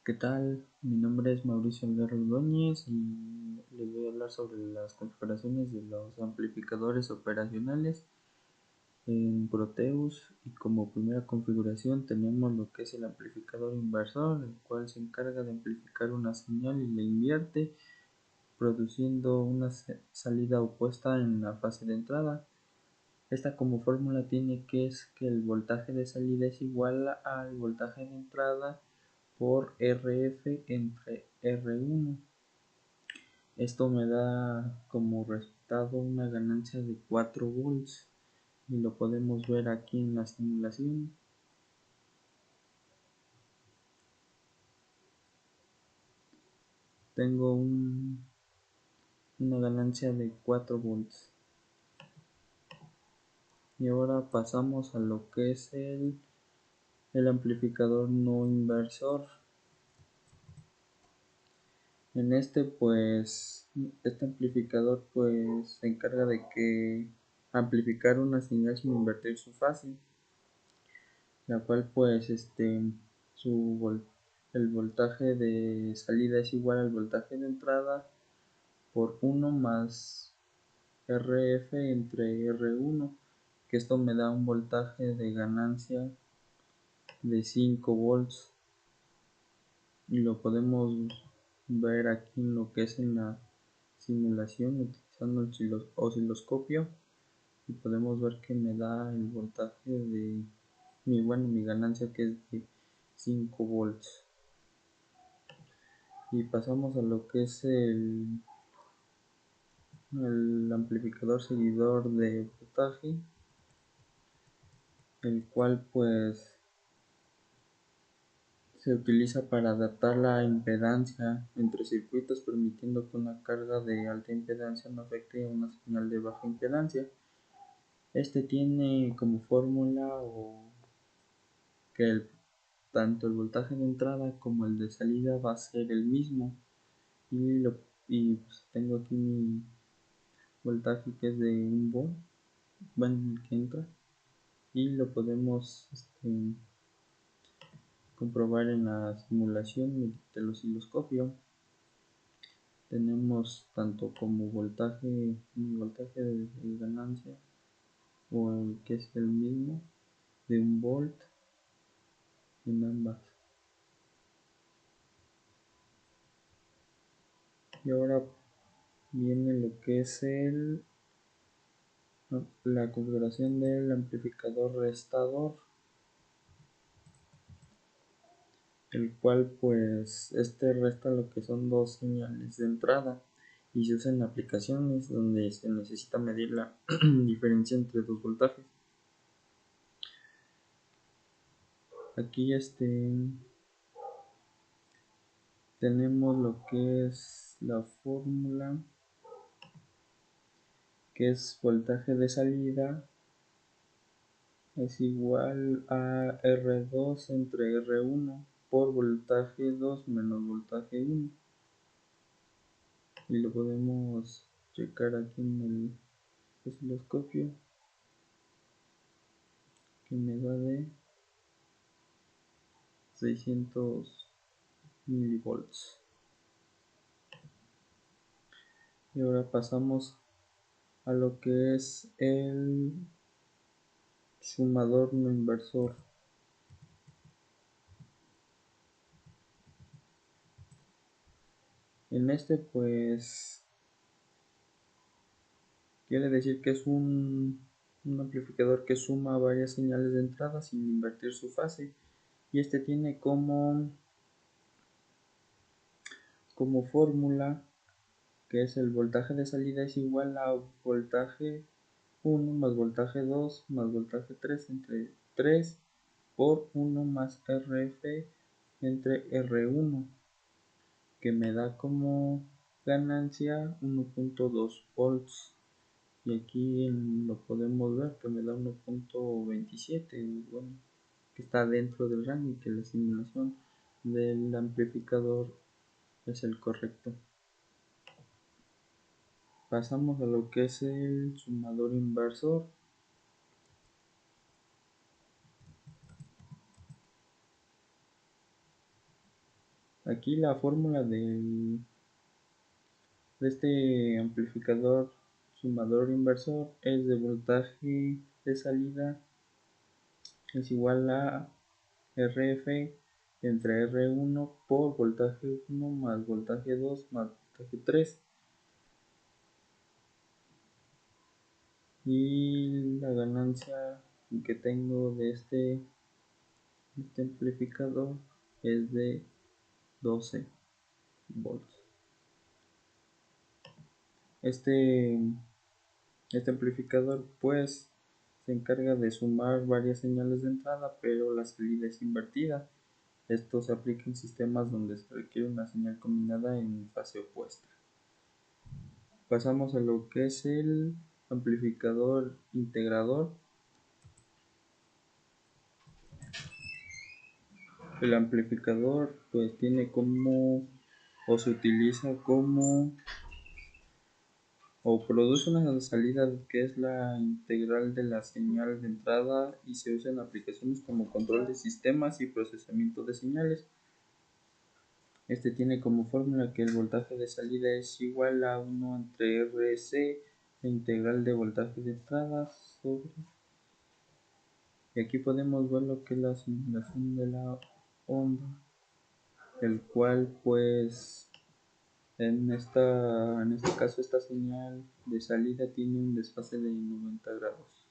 ¿Qué tal? Mi nombre es Mauricio Algarra Ordóñez y les voy a hablar sobre las configuraciones de los amplificadores operacionales en Proteus. Y como primera configuración tenemos lo que es el amplificador inversor, el cual se encarga de amplificar una señal y la invierte, produciendo una salida opuesta en la fase de entrada. Esta como fórmula tiene que es que el voltaje de salida es igual al voltaje de entrada por Rf entre R1. Esto me da como resultado una ganancia de 4 volts y lo podemos ver aquí en la simulación. Tengo una ganancia de 4 volts. Y ahora pasamos a lo que es el amplificador no inversor. En este amplificador se encarga de que amplificar una señal sin invertir su fase, la cual el voltaje de salida es igual al voltaje de entrada por 1 más Rf entre R1, que esto me da un voltaje de ganancia de 5 volts y lo podemos ver aquí en lo que es en la simulación utilizando el osciloscopio, y podemos ver que me da el voltaje de mi ganancia, que es de 5 volts. Y pasamos a lo que es el amplificador seguidor de voltaje, el cual se utiliza para adaptar la impedancia entre circuitos, permitiendo que una carga de alta impedancia no afecte a una señal de baja impedancia. Este tiene como fórmula que tanto el voltaje de entrada como el de salida va a ser el mismo, y tengo aquí mi voltaje, que es de 1 volt, que entra, y lo podemos comprobar en la simulación del osciloscopio. Tenemos tanto como mi voltaje de ganancia, o el que es el mismo, de 1 volt en ambas. Y ahora viene lo que es la configuración del amplificador restador, el cual este resta lo que son dos señales de entrada y se usa en aplicaciones donde se necesita medir la diferencia entre dos voltajes. Aquí tenemos lo que es la fórmula, que es voltaje de salida es igual a R2 entre R1 por voltaje 2 menos voltaje 1, y lo podemos checar aquí en el osciloscopio, que me da de 600 milivolts. Y ahora pasamos a lo que es el sumador no inversor. En quiere decir que es un amplificador que suma varias señales de entrada sin invertir su fase, y tiene como fórmula que es el voltaje de salida es igual a voltaje 1 más voltaje 2 más voltaje 3 entre 3 por 1 más Rf entre R1, que me da como ganancia 1.2 volts. Y aquí lo podemos ver que me da 1.27, bueno, que está dentro del rango y que la simulación del amplificador es el correcto. Pasamos a lo que es el sumador inversor. Aquí la fórmula de este amplificador sumador inversor es de voltaje de salida es igual a RF entre R1 por voltaje 1 más voltaje 2 más voltaje 3. Y la ganancia que tengo de este amplificador es de 12 volts. Este amplificador pues se encarga de sumar varias señales de entrada, pero la salida es invertida. Esto se aplica en sistemas donde se requiere una señal combinada en fase opuesta. Pasamos a lo que es el amplificador integrador. El amplificador pues tiene como o se utiliza como o produce una salida que es la integral de la señal de entrada y se usa en aplicaciones como control de sistemas y procesamiento de señales. Este tiene como fórmula que el voltaje de salida es igual a 1 entre RC, la integral de voltaje de entrada sobre... Y aquí podemos ver lo que es la simulación de la onda, el cual pues en este caso esta señal de salida tiene un desfase de 90 grados.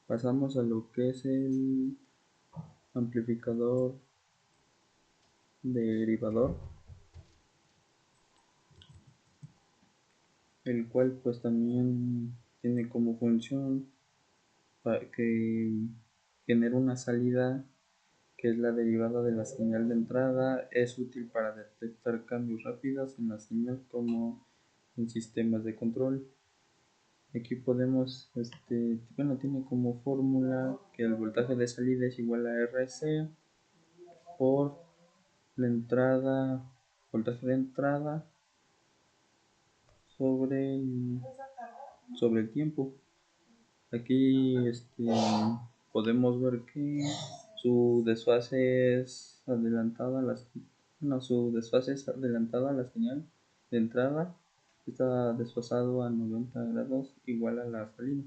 Pasamos a lo que es el amplificador derivador, el cual pues también tiene como función que genera una salida que es la derivada de la señal de entrada. Es útil para detectar cambios rápidos en la señal como en sistemas de control. Aquí podemos, tiene como fórmula que el voltaje de salida es igual a RC por la entrada, voltaje de entrada sobre el tiempo. Aquí podemos ver que su desfase es adelantada a la señal de entrada. Está desfasado a 90 grados igual a la salida.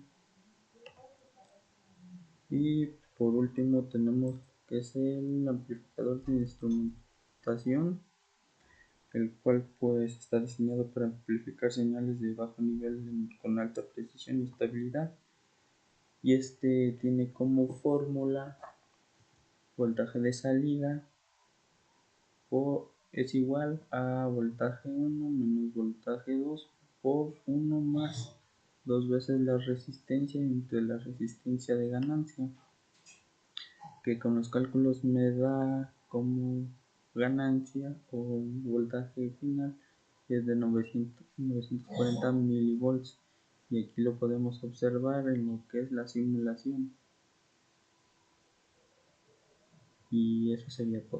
Y por último tenemos que es el amplificador de instrumentación, el cual pues está diseñado para amplificar señales de bajo nivel con alta precisión y estabilidad. Y tiene como fórmula voltaje de salida es igual a voltaje 1 menos voltaje 2 por 1 más 2 veces la resistencia entre la resistencia de ganancia, que con los cálculos me da como ganancia o voltaje final es de 940 milivolts, y aquí lo podemos observar en lo que es la simulación. Y eso sería todo.